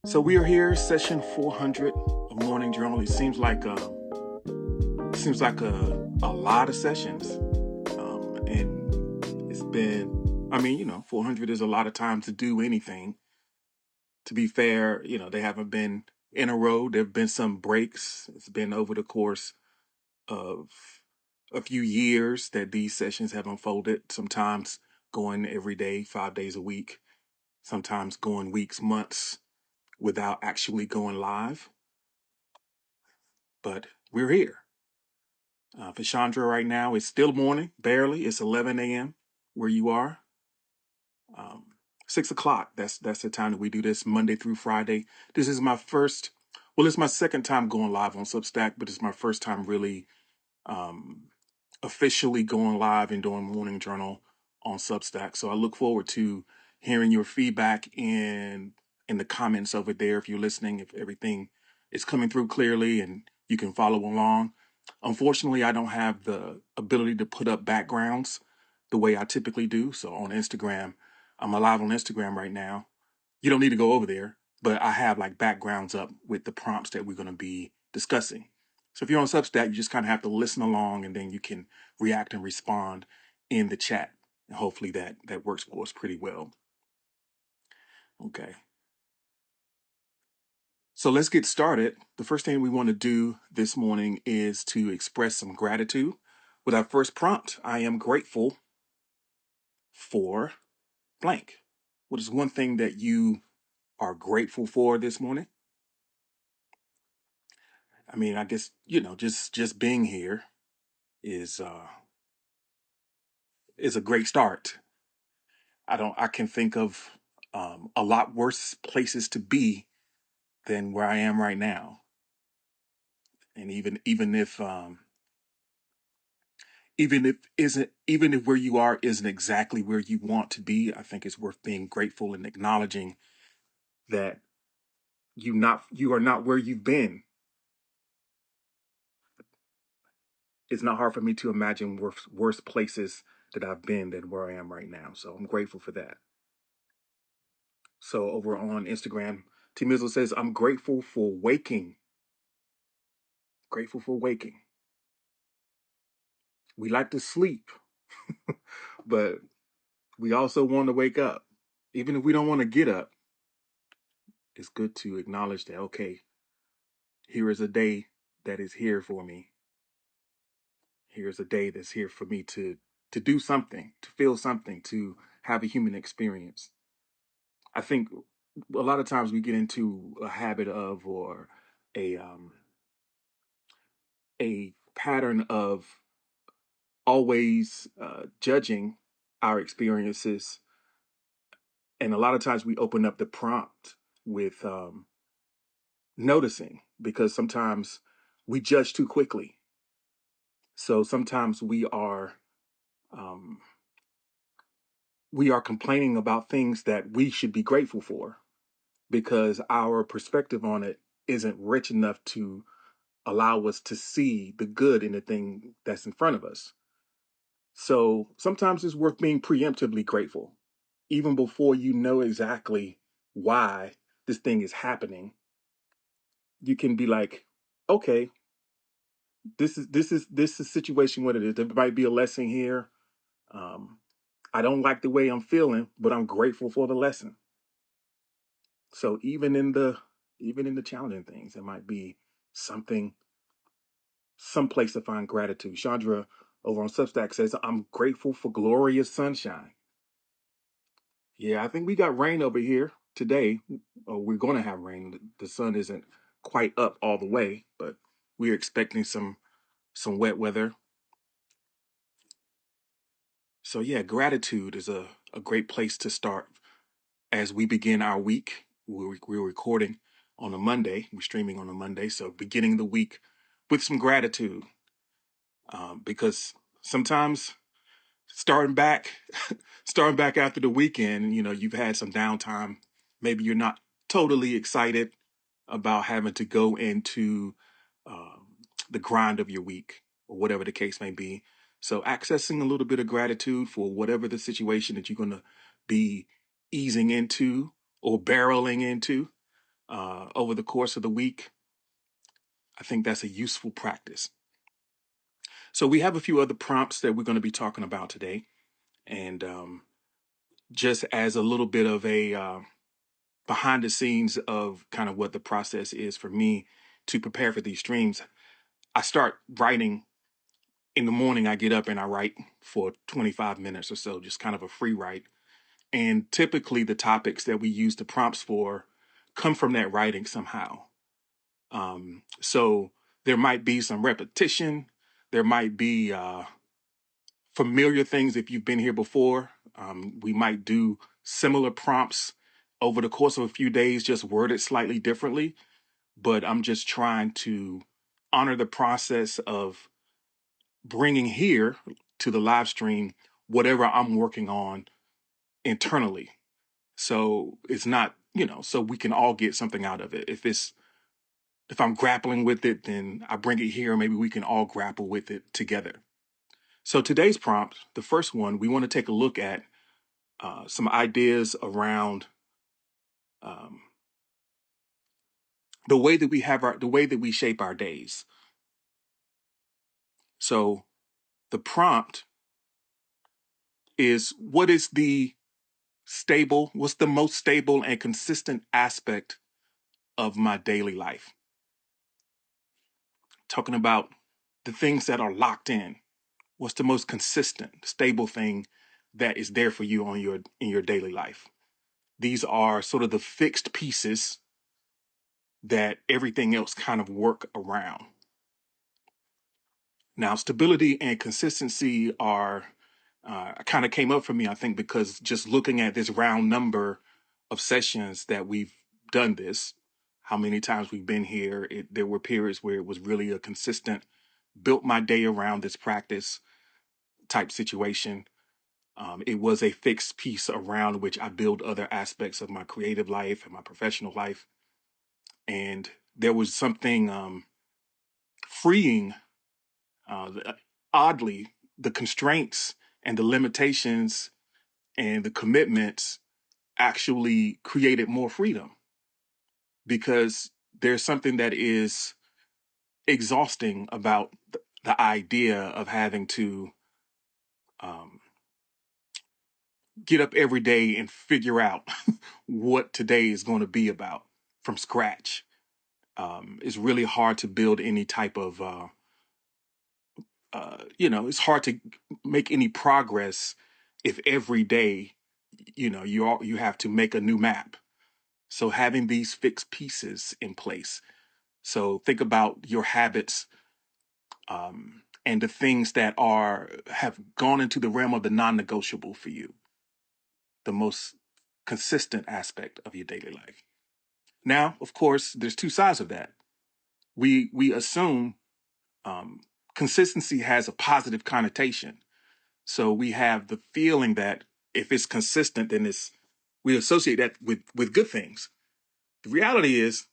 So we are here, session 400 of Morning Journal. It seems like a lot of sessions, and it's been. 400 is a lot of time to do anything. To be fair, they haven't been in a row. There've been some breaks. It's been over the course of a few years that these sessions have unfolded. Sometimes going every day, 5 days a week. Sometimes going weeks, months without actually going live. But we're here. For Chandra right now, it's still morning, barely. It's 11 a.m. where you are. 6 o'clock. That's the time that we do this Monday through Friday. This is my first. Well, it's my second time going live on Substack, but it's my first time really um, officially going live and doing Morning Journal on Substack. So I look forward to hearing your feedback in the comments over there. If you're listening, if everything is coming through clearly and you can follow along. Unfortunately, I don't have the ability to put up backgrounds the way I typically do. So on Instagram, I'm live on Instagram right now. You don't need to go over there, but I have like backgrounds up with the prompts that we're going to be discussing. So if you're on Substack, you just kind of have to listen along and then you can react and respond in the chat. And hopefully that works for us pretty well. Okay. So let's get started. The first thing we want to do this morning is to express some gratitude. With our first prompt, I am grateful for blank. What is one thing that you are grateful for this morning? I guess, just being here is is a great start. I can think of a lot worse places to be than where I am right now. And even if where you are isn't exactly where you want to be, I think it's worth being grateful and acknowledging that you are not where you've been. It's not hard for me to imagine worse places that I've been than where I am right now. So I'm grateful for that. So over on Instagram, T Mizzle says, I'm grateful for waking. Grateful for waking. We like to sleep, but we also want to wake up. Even if we don't want to get up, it's good to acknowledge that, okay, here is a day that is here for me. Here's a day that's here for me to do something, to feel something, to have a human experience. I think a lot of times we get into a habit of or a a pattern of always judging our experiences, and a lot of times we open up the prompt with noticing, because sometimes we judge too quickly. So sometimes um, we are complaining about things that we should be grateful for because our perspective on it isn't rich enough to allow us to see the good in the thing that's in front of us. So sometimes it's worth being preemptively grateful, even before you know exactly why this thing is happening. You can be like, okay, this is situation what it is. There might be a lesson here. Um, I don't like the way I'm feeling, but I'm grateful for the lesson. So even in the challenging things, there might be something, some place to find gratitude. Chandra over on Substack says, I'm grateful for glorious sunshine. Yeah, I think we got rain over here today. Or we're going to have rain. The sun isn't quite up all the way, but we're expecting some wet weather. So yeah, gratitude is a great place to start as we begin our week. We're recording on a Monday. We're streaming on a Monday, so beginning the week with some gratitude, because sometimes starting back, starting back after the weekend, you've had some downtime. Maybe you're not totally excited about having to go into um, the grind of your week or whatever the case may be. So accessing a little bit of gratitude for whatever the situation that you're going to be easing into or barreling into over the course of the week, I think that's a useful practice. So we have a few other prompts that we're going to be talking about today. And just as a little bit of a behind the scenes of kind of what the process is for me to prepare for these streams, I start writing in the morning. I get up and I write for 25 minutes or so, just kind of a free write. And typically the topics that we use the prompts for come from that writing somehow. So there might be some repetition. There might be familiar things if you've been here before. We might do similar prompts over the course of a few days, just worded slightly differently. But I'm just trying to honor the process of bringing here to the live stream whatever I'm working on internally. So it's not, so we can all get something out of it. If I'm grappling with it, then I bring it here. Maybe we can all grapple with it together. So today's prompt, the first one, we want to take a look at some ideas around um, the way that we shape our days. So the prompt is, what's the most stable and consistent aspect of my daily life? Talking about the things that are locked in. What's the most consistent, stable thing that is there for you in your daily life? These are sort of the fixed pieces that everything else kind of work around. Now, stability and consistency are kind of came up for me, I think, because just looking at this round number of sessions that we've done this, how many times we've been here, there were periods where it was really a consistent, built my day around this practice type situation. It was a fixed piece around which I build other aspects of my creative life and my professional life. And there was something freeing, oddly, the constraints and the limitations and the commitments actually created more freedom, because there's something that is exhausting about the idea of having to um, get up every day and figure out what today is going to be about from scratch. It's really hard to build any type of, it's hard to make any progress if every day, you have to make a new map. So having these fixed pieces in place. So think about your habits and the things that have gone into the realm of the non-negotiable for you, the most consistent aspect of your daily life. Now, of course, there's two sides of that. We assume um, consistency has a positive connotation. So we have the feeling that if it's consistent, then we associate that with good things. The reality is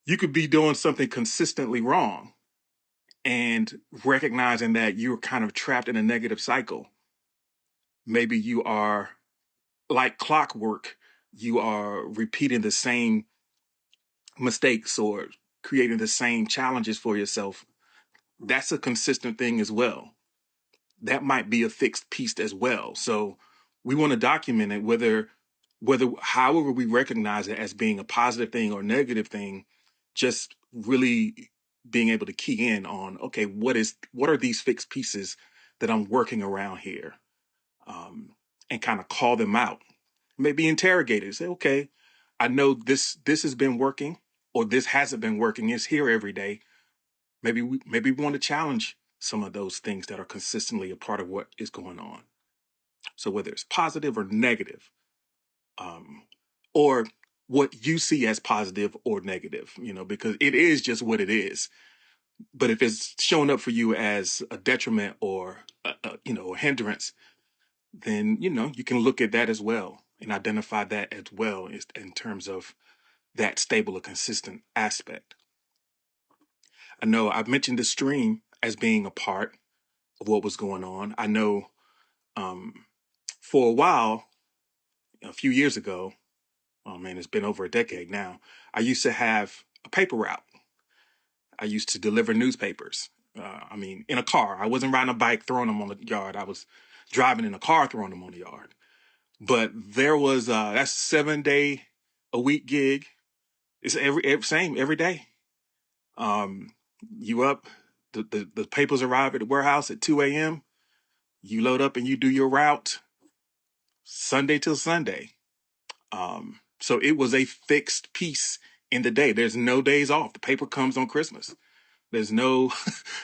you could be doing something consistently wrong and recognizing that you're kind of trapped in a negative cycle. Maybe you are like clockwork, you are repeating the same mistakes or creating the same challenges for yourself. That's a consistent thing as well. That might be a fixed piece as well. So we want to document it, whether however we recognize it as being a positive thing or negative thing, just really being able to key in on, okay, what are these fixed pieces that I'm working around here, and kind of call them out. Maybe interrogate it. Say, okay, I know this has been working, or this hasn't been working. It's here every day. Maybe we want to challenge some of those things that are consistently a part of what is going on. So whether it's positive or negative, um, or what you see as positive or negative, because it is just what it is. But if it's showing up for you as a detriment or a hindrance, then you can look at that as well and identify that as well in terms of that stable or consistent aspect. I know I've mentioned the stream as being a part. of what was going on. I know for a while, a few years ago, oh man, it's been over a decade now, I used to have a paper route. I used to deliver newspapers. In a car. I wasn't riding a bike throwing them on the yard. I was driving in a car throwing them on the yard. But there was that's 7 day a week gig. It's every same every day. Um, you up, the papers arrive at the warehouse at 2 a.m. You load up and you do your route Sunday till Sunday. So it was a fixed piece in the day. There's no days off. The paper comes on Christmas. There's no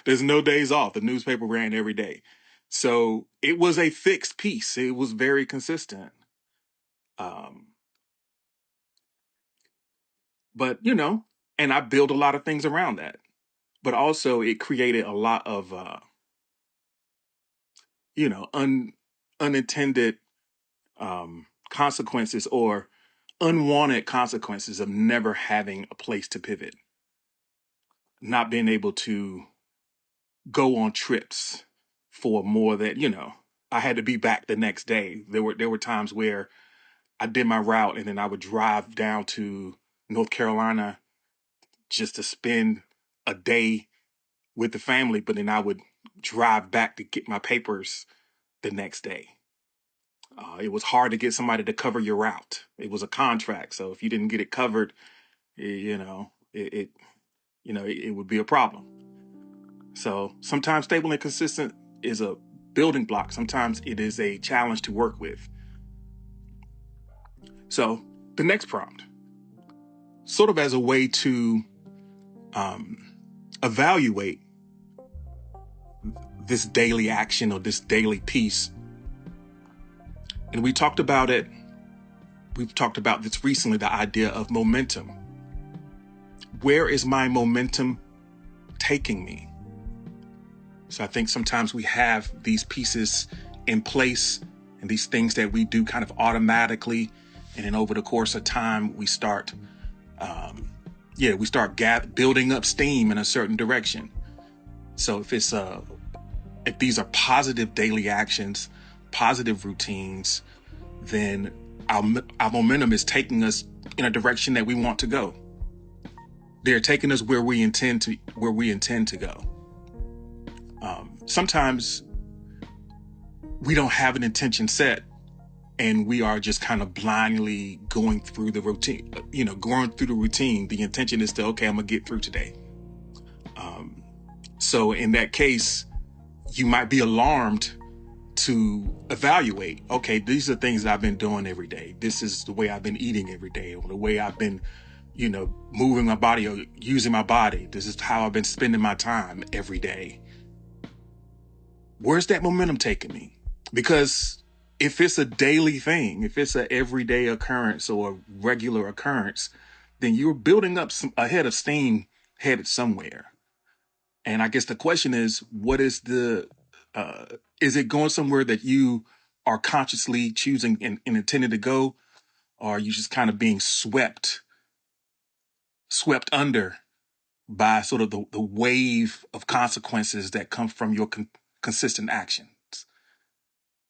there's no days off. The newspaper ran every day. So it was a fixed piece. It was very consistent. Um, but and I built a lot of things around that. But also it created a lot of you know, un, unintended consequences or unwanted consequences of never having a place to pivot, not being able to go on trips for more than, I had to be back the next day. There were times where I did my route and then I would drive down to North Carolina just to spend a day with the family, but then I would drive back to get my papers the next day. It was hard to get somebody to cover your route. It was a contract, so if you didn't get it covered, it would be a problem. So sometimes stable and consistent is a building block. Sometimes it is a challenge to work with. So the next prompt, sort of as a way to evaluate this daily action or this daily piece. And we've talked about this recently, the idea of momentum. Where is my momentum taking me? So I think sometimes we have these pieces in place and these things that we do kind of automatically. And then over the course of time, we start building up steam in a certain direction. So if these are positive daily actions, positive routines, then our momentum is taking us in a direction that we want to go. They're taking us where we intend to go. Sometimes we don't have an intention set and we are just kind of blindly going through the routine. The intention is to, okay, I'm gonna get through today. So in that case, you might be alarmed to evaluate, okay, these are things that I've been doing every day. This is the way I've been eating every day, or the way I've been, moving my body or using my body. This is how I've been spending my time every day. Where's that momentum taking me? Because if it's a daily thing, if it's an everyday occurrence or a regular occurrence, then you're building up a head of steam headed somewhere. And I guess the question is, is it going somewhere that you are consciously choosing and intending to go? Or are you just kind of being swept under by sort of the wave of consequences that come from your consistent actions?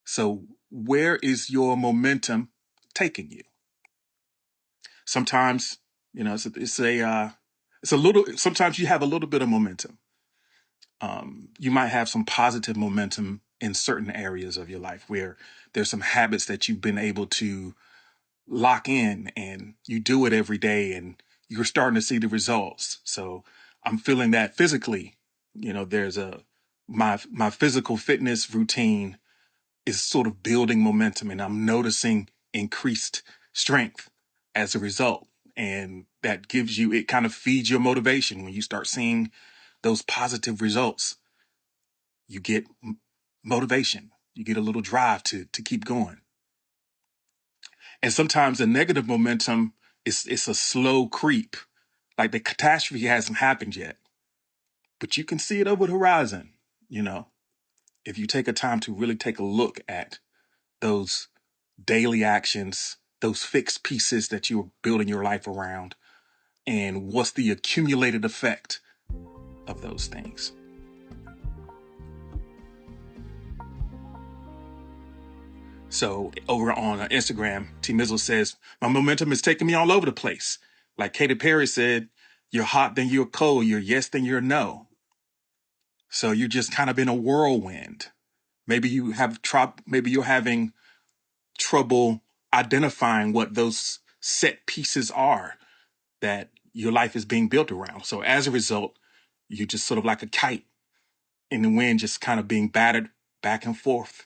So where is your momentum taking you? Sometimes, sometimes you have a little bit of momentum. You might have some positive momentum in certain areas of your life where there's some habits that you've been able to lock in and you do it every day and you're starting to see the results. So I'm feeling that physically, there's my physical fitness routine is sort of building momentum and I'm noticing increased strength as a result. And that it kind of feeds your motivation when you start seeing those positive results. You get motivation, you get a little drive to keep going. And sometimes the negative momentum it's a slow creep. Like the catastrophe hasn't happened yet, but you can see it over the horizon, if you take a time to really take a look at those daily actions, those fixed pieces that you're building your life around, and what's the accumulated effect of those things. So over on Instagram, T Mizzle says, my momentum is taking me all over the place. Like Katy Perry said, you're hot, then you're cold. You're yes, then you're no. So you're just kind of in a whirlwind. Maybe maybe you're having trouble identifying what those set pieces are that your life is being built around. So as a result, you're just sort of like a kite in the wind, just kind of being battered back and forth.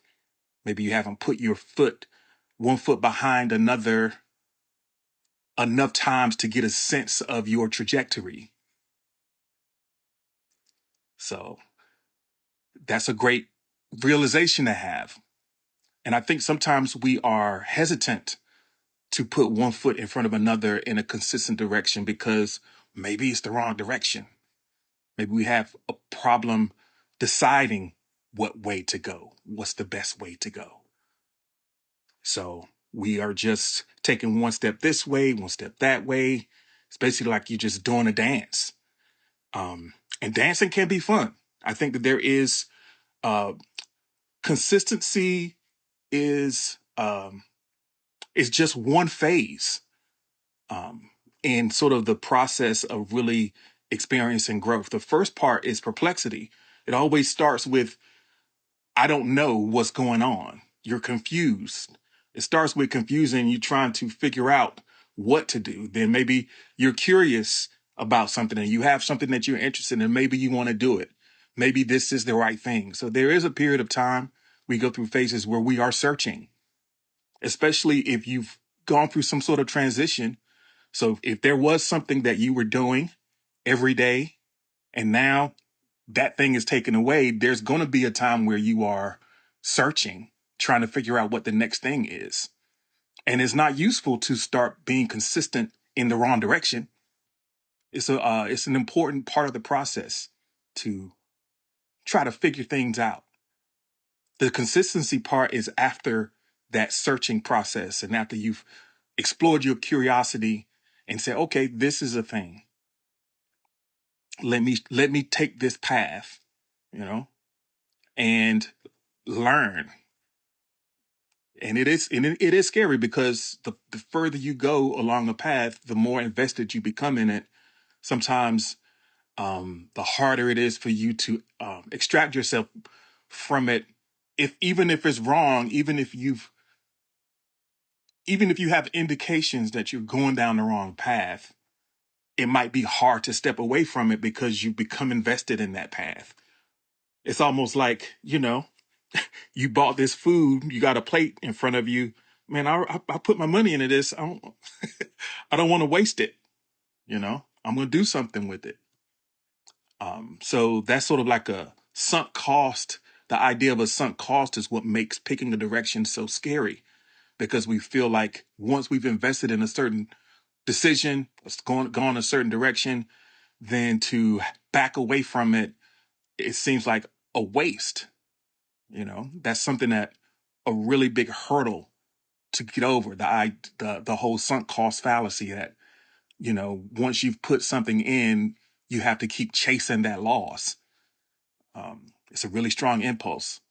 Maybe you haven't put your one foot behind another enough times to get a sense of your trajectory. So that's a great realization to have. And I think sometimes we are hesitant to put one foot in front of another in a consistent direction because maybe it's the wrong direction. Maybe we have a problem deciding what way to go, what's the best way to go. So we are just taking one step this way, one step that way. It's basically like you're just doing a dance. And dancing can be fun. I think that there is consistency is just one phase in sort of the process of really experiencing growth. The first part is perplexity. It always starts with, I don't know what's going on. You're confused. It starts with confusion. You're trying to figure out what to do. Then maybe you're curious about something and you have something that you're interested in. Maybe you want to do it. Maybe this is the right thing. So there is a period of time we go through phases where we are searching, especially if you've gone through some sort of transition. So if there was something that you were doing every day and now that thing is taken away, there's going to be a time where you are searching, trying to figure out what the next thing is. And it's not useful to start being consistent in the wrong direction. It's an important part of the process to try to figure things out. The consistency part is after that searching process and after you've explored your curiosity and said, okay, this is a thing. Let me take this path, and learn. And it is scary because the further you go along a path, the more invested you become in it. Sometimes the harder it is for you to extract yourself from it. Even if it's wrong, even if you have indications that you're going down the wrong path, it might be hard to step away from it because you become invested in that path. It's almost like, you bought this food, you got a plate in front of you. Man, I put my money into this. I don't want to waste it. I'm going to do something with it. So that's sort of like a sunk cost. The idea of a sunk cost is what makes picking a direction so scary, because we feel like once we've invested in a certain decision, it's gone a certain direction, then to back away from it, it seems like a waste. That's something that a really big hurdle to get over, the whole sunk cost fallacy that, once you've put something in, you have to keep chasing that loss. It's a really strong impulse.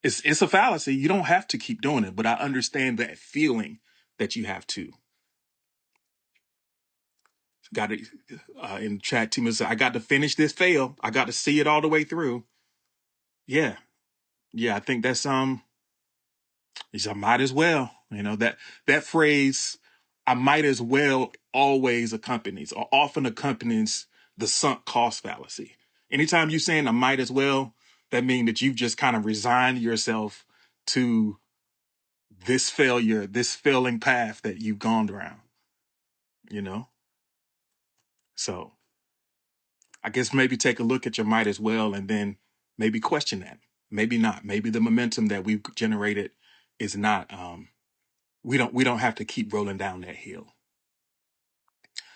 It's a fallacy. You don't have to keep doing it, but I understand that feeling that you have to. Got it. In chat, team said, I got to finish this fail. I got to see it all the way through. Yeah. Yeah. I think that's, I might as well, that phrase, I might as well, always accompanies or often accompanies the sunk cost fallacy. Anytime you're saying I might as well, that means that you've just kind of resigned yourself to this failure, this failing path that you've gone around, you know? So I guess maybe take a look at your might as well and then maybe question that. Maybe not. Maybe the momentum that we've generated is not, we don't have to keep rolling down that hill.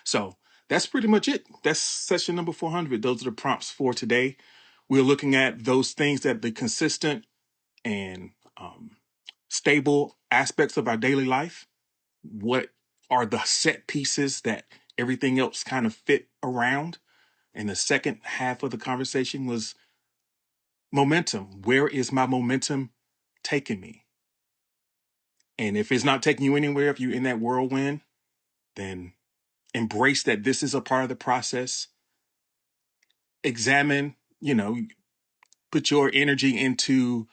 So that's pretty much it. That's session number 400. Those are the prompts for today. We're looking at those things that the consistent and stable aspects of our daily life. What are the set pieces that everything else kind of fit around? And the second half of the conversation was momentum. Where is my momentum taking me? And if it's not taking you anywhere, if you're in that whirlwind, then embrace that this is a part of the process. Examine, put your energy into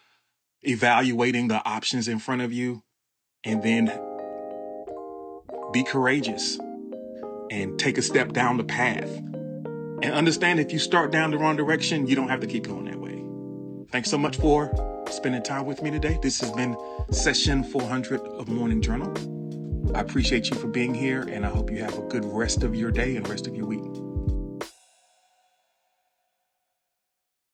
evaluating the options in front of you, and then be courageous and take a step down the path. And understand if you start down the wrong direction, you don't have to keep going that way. Thanks so much for spending time with me today. This has been session 400 of Morning Journal. I appreciate you for being here, and I hope you have a good rest of your day and rest of your week.